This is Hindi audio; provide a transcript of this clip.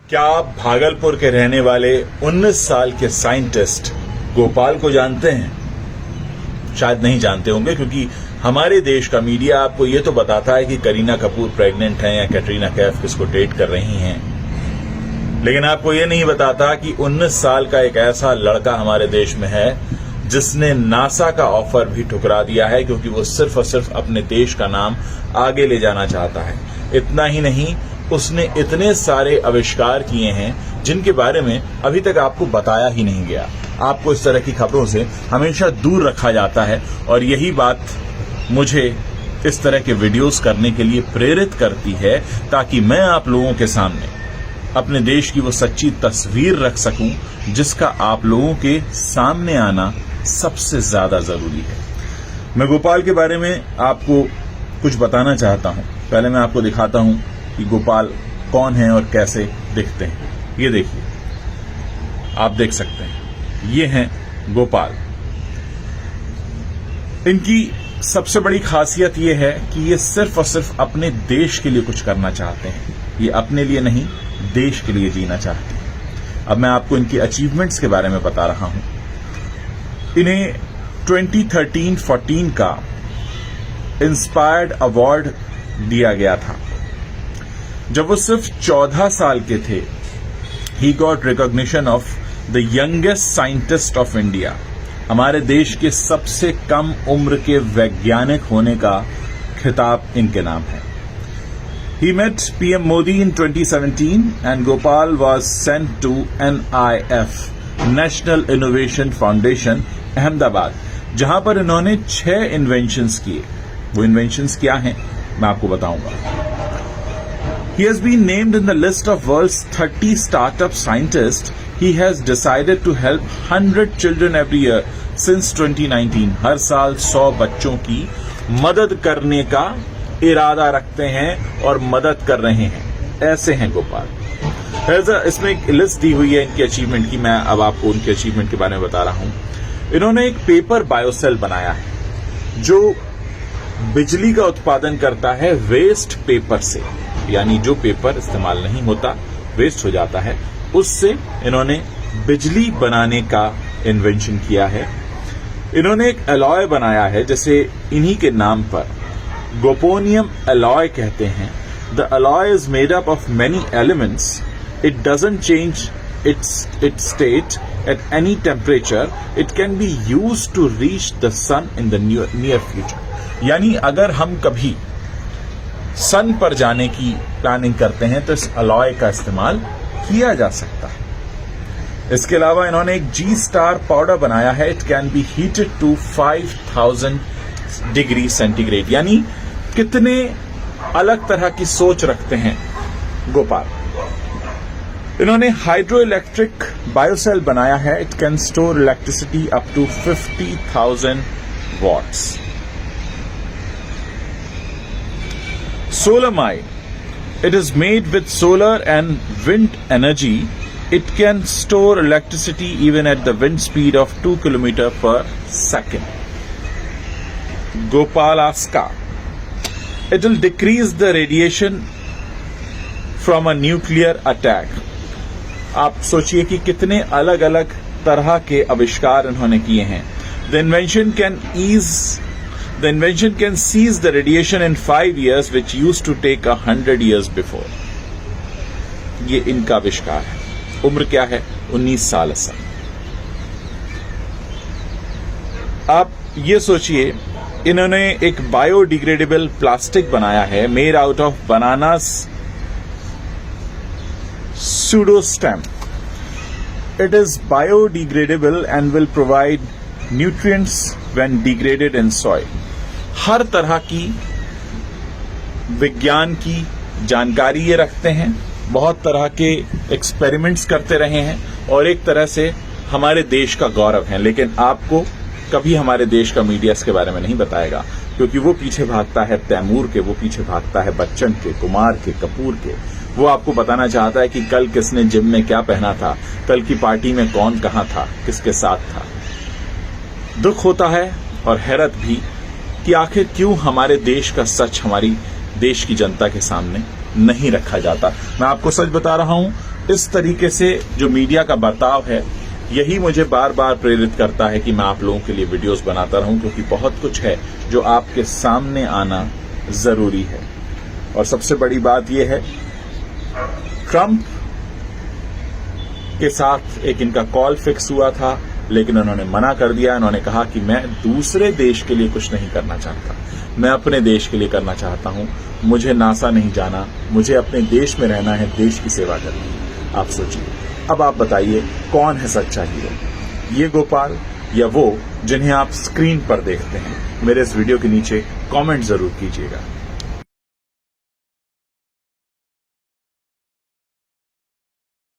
क्या आप भागलपुर के रहने वाले 19 साल के साइंटिस्ट गोपाल को जानते हैं? शायद नहीं जानते होंगे, क्योंकि हमारे देश का मीडिया आपको ये तो बताता है कि करीना कपूर प्रेग्नेंट हैं या कैटरीना कैफ किसको डेट कर रही हैं, लेकिन आपको ये नहीं बताता कि 19 साल का एक ऐसा लड़का हमारे देश में है जिसने नासा का ऑफर भी ठुकरा दिया है, क्योंकि वो सिर्फ और सिर्फ अपने देश का नाम आगे ले जाना चाहता है। इतना ही नहीं, उसने इतने सारे आविष्कार किए हैं जिनके बारे में अभी तक आपको बताया ही नहीं गया। आपको इस तरह की खबरों से हमेशा दूर रखा जाता है, और यही बात मुझे इस तरह के वीडियोस करने के लिए प्रेरित करती है, ताकि मैं आप लोगों के सामने अपने देश की वो सच्ची तस्वीर रख सकूं जिसका आप लोगों के सामने आना सबसे ज्यादा जरूरी है। मैं गोपाल के बारे में आपको कुछ बताना चाहता हूं। पहले मैं आपको दिखाता हूं कि गोपाल कौन है और कैसे दिखते हैं। ये देखिए, आप देख सकते हैं, ये हैं गोपाल। इनकी सबसे बड़ी खासियत ये है कि ये सिर्फ और सिर्फ अपने देश के लिए कुछ करना चाहते हैं। ये अपने लिए नहीं, देश के लिए जीना चाहते हैं। अब मैं आपको इनकी अचीवमेंट्स के बारे में बता रहा हूं। इन्हें 2013-14 का इंस्पायर्ड अवार्ड दिया गया था। जब वो सिर्फ 14 साल के थे, he got recognition of the youngest scientist of India. हमारे देश के सबसे कम उम्र के वैज्ञानिक होने का खिताब इनके नाम है। He met PM Modi in 2017 and Gopal was sent to NIF, National Innovation Foundation, Ahmedabad, जहां पर इन्होंने 6 इन्वेंशंस किए। वो इन्वेंशंस क्या हैं, मैं आपको बताऊंगा। He has been named in the list of world's 30 startup scientists. He has decided to help 100 children every year since 2019. हर साल 100 बच्चों की मदद करने का इरादा रखते हैं और मदद कर रहे हैं। ऐसे हैं गोपाल। इसमें एक लिस्ट दी हुई है इनकी अचीवमेंट की। मैं अब आपको उनके अचीवमेंट के बारे में बता रहा हूं। इन्होंने एक पेपर बायोसेल बनाया है जो बिजली का उत्पादन करता है वेस्ट पेपर से, यानी जो पेपर इस्तेमाल नहीं होता, वेस्ट हो जाता है, उससे इन्होंने बिजली बनाने का इन्वेंशन किया है। इन्होंने एक अलॉय बनाया है, जैसे इन्हीं के नाम पर गोपोनियम अलॉय कहते हैं। The alloy is made up of many elements. It doesn't change its state at any temperature. It can be used to reach the sun in the near future. यानी अगर हम कभी सन पर जाने की प्लानिंग करते हैं तो इस अलॉय का इस्तेमाल किया जा सकता है। इसके अलावा इन्होंने एक G स्टार पाउडर बनाया है। It can be heated to 5000 degree centigrade. यानी कितने अलग तरह की सोच रखते हैं गोपाल। इन्होंने हाइड्रो इलेक्ट्रिक बायोसेल बनाया है। It can store electricity up to 50,000 watts. Solar mine, it is made with solar and wind energy. It can store electricity even at the wind speed of 2 km per second. Gopalaska, it will decrease the radiation from a nuclear attack. आप सोचिए कि कितने अलग अलग तरह के आविष्कार इन्होंने किए हैं। The invention can cease the radiation in 5 years, which used to take 100 years before. ये इनका आविष्कार है। उम्र क्या है? 19 साल। आप ये सोचिए, इन्होंने एक बायोडिग्रेडेबल प्लास्टिक बनाया है, made out of bananas pseudostem. It is biodegradable and will provide nutrients when degraded in soil. हर तरह की विज्ञान की जानकारी ये रखते हैं, बहुत तरह के एक्सपेरिमेंट्स करते रहे हैं और एक तरह से हमारे देश का गौरव है। लेकिन आपको कभी हमारे देश का मीडिया इसके बारे में नहीं बताएगा, क्योंकि वो पीछे भागता है तैमूर के, वो पीछे भागता है बच्चन के, कुमार के, कपूर के। वो आपको बताना चाहता है कि कल किसने जिम में क्या पहना था, कल की पार्टी में कौन कहां था, किसके साथ था। दुख होता है और हैरत भी कि आखिर क्यों हमारे देश का सच हमारी देश की जनता के सामने नहीं रखा जाता। मैं आपको सच बता रहा हूं, इस तरीके से जो मीडिया का बर्ताव है, यही मुझे बार बार प्रेरित करता है कि मैं आप लोगों के लिए वीडियोस बनाता रहूं, क्योंकि बहुत कुछ है जो आपके सामने आना जरूरी है। और सबसे बड़ी बात यह है, ट्रंप के साथ एक इनका कॉल फिक्स हुआ था, लेकिन उन्होंने मना कर दिया। उन्होंने कहा कि मैं दूसरे देश के लिए कुछ नहीं करना चाहता, मैं अपने देश के लिए करना चाहता हूं। मुझे नासा नहीं जाना, मुझे अपने देश में रहना है, देश की सेवा करनी है। आप सोचिए, अब आप बताइए कौन है सच्चा हीरो, ये गोपाल या वो जिन्हें आप स्क्रीन पर देखते हैं? मेरे इस वीडियो के नीचे कमेंट जरूर कीजिएगा।